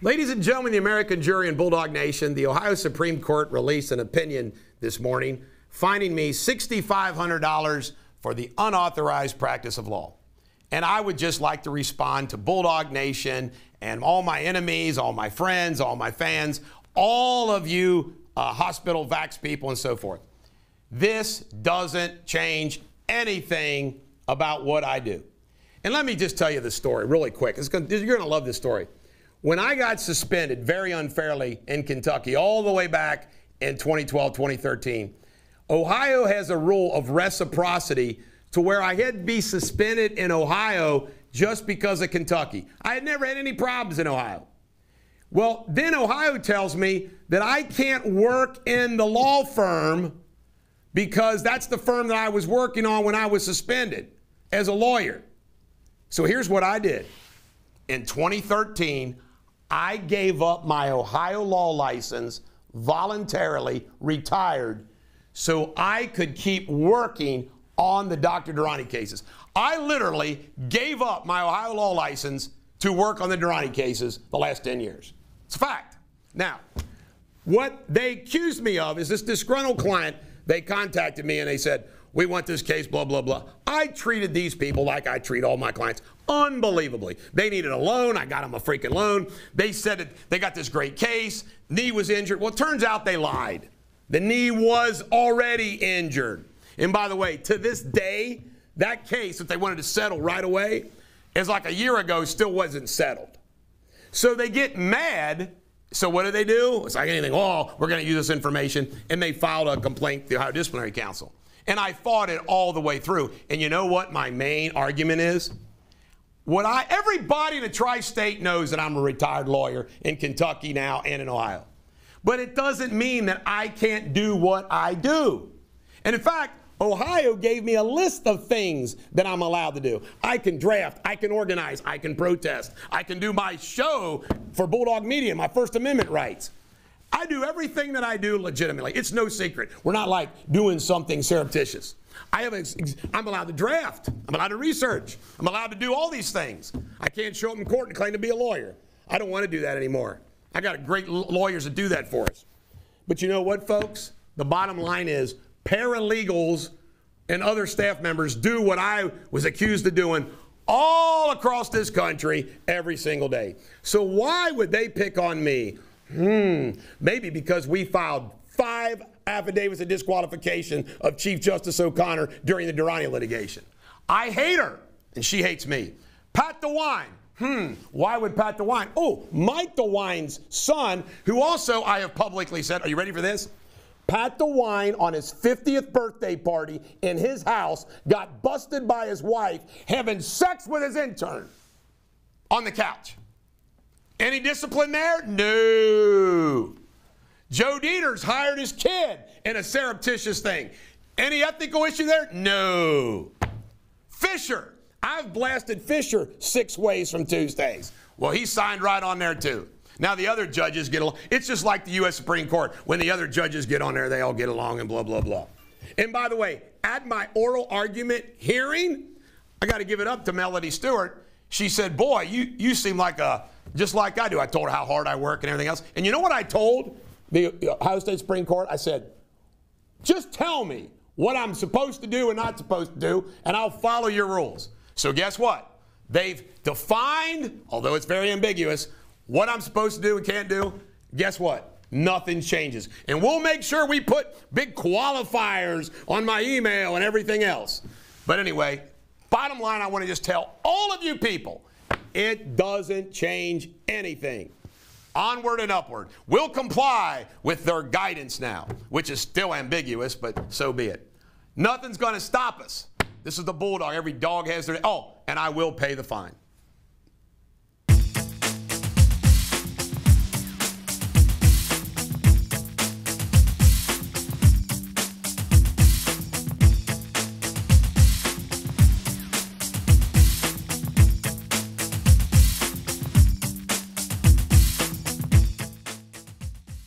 Ladies and gentlemen, the American jury and Bulldog Nation, the Ohio Supreme Court released an opinion this morning fining me $6,500 for the unauthorized practice of law. And I would just like to respond to Bulldog Nation and all my enemies, all my friends, all my fans, all of you hospital vax people and so forth. This doesn't change anything about what I do. And let me just tell you the story really quick. You're going to love this story. When I got suspended very unfairly in Kentucky all the way back in 2012, 2013, Ohio has a rule of reciprocity to where I had to be suspended in Ohio just because of Kentucky. I had never had any problems in Ohio. Well, then Ohio tells me that I can't work in the law firm because that's the firm that I was working on when I was suspended as a lawyer. So here's what I did. In 2013, I gave up my Ohio law license, voluntarily retired, so I could keep working on the Dr. Durrani cases. I literally gave up my Ohio law license to work on the Durrani cases the last 10 years. It's a fact. Now, what they accused me of is this disgruntled client. They contacted me and they said, we want this case, blah, blah, blah. I treated these people like I treat all my clients, unbelievably. They needed a loan. I got them a freaking loan. They said that they got this great case. Knee was injured. Well, it turns out they lied. The knee was already injured. And by the way, to this day, that case that they wanted to settle right away is like a year ago, still wasn't settled. So they get mad. So what do? It's like anything. Oh, we're going to use this information. And they filed a complaint to the Ohio Disciplinary Council. And I fought it all the way through. And you know what my main argument is? Everybody in the tri-state knows that I'm a retired lawyer in Kentucky now and in Ohio. But it doesn't mean that I can't do what I do. And in fact, Ohio gave me a list of things that I'm allowed to do. I can draft, I can organize, I can protest, I can do my show for Bulldog Media, my First Amendment rights. I do everything that I do legitimately. It's no secret. We're not like doing something surreptitious. I'm allowed to draft. I'm allowed to research. I'm allowed to do all these things. I can't show up in court and claim to be a lawyer. I don't want to do that anymore. I got great lawyers that do that for us. But you know what, folks? The bottom line is paralegals and other staff members do what I was accused of doing all across this country every single day. So why would they pick on me? Maybe because we filed 5 affidavits of disqualification of Chief Justice O'Connor during the Durrani litigation. I hate her, and she hates me. Pat DeWine. Why would Pat DeWine? Oh, Mike DeWine's son, who also I have publicly said, are you ready for this? Pat DeWine, on his 50th birthday party in his house, got busted by his wife having sex with his intern on the couch. Any discipline there? No. Joe Deters hired his kid in a surreptitious thing. Any ethical issue there? No. Fisher. I've blasted Fisher 6 ways from Tuesdays. Well, he signed right on there too. Now the other judges get along. It's just like the U.S. Supreme Court. When the other judges get on there, they all get along and blah, blah, blah. And by the way, at my oral argument hearing, I got to give it up to Melody Stewart. She said, boy, you seem like just like I do. I told her how hard I work and everything else. And you know what I told the Ohio State Supreme Court? I said, just tell me what I'm supposed to do and not supposed to do, and I'll follow your rules. So guess what? They've defined, although it's very ambiguous, what I'm supposed to do and can't do. Guess what? Nothing changes. And we'll make sure we put big qualifiers on my email and everything else. But anyway, bottom line, I want to just tell all of you people, it doesn't change anything. Onward and upward. We'll comply with their guidance now, which is still ambiguous, but so be it. Nothing's going to stop us. This is the Bulldog. Every dog has their... Oh, and I will pay the fine.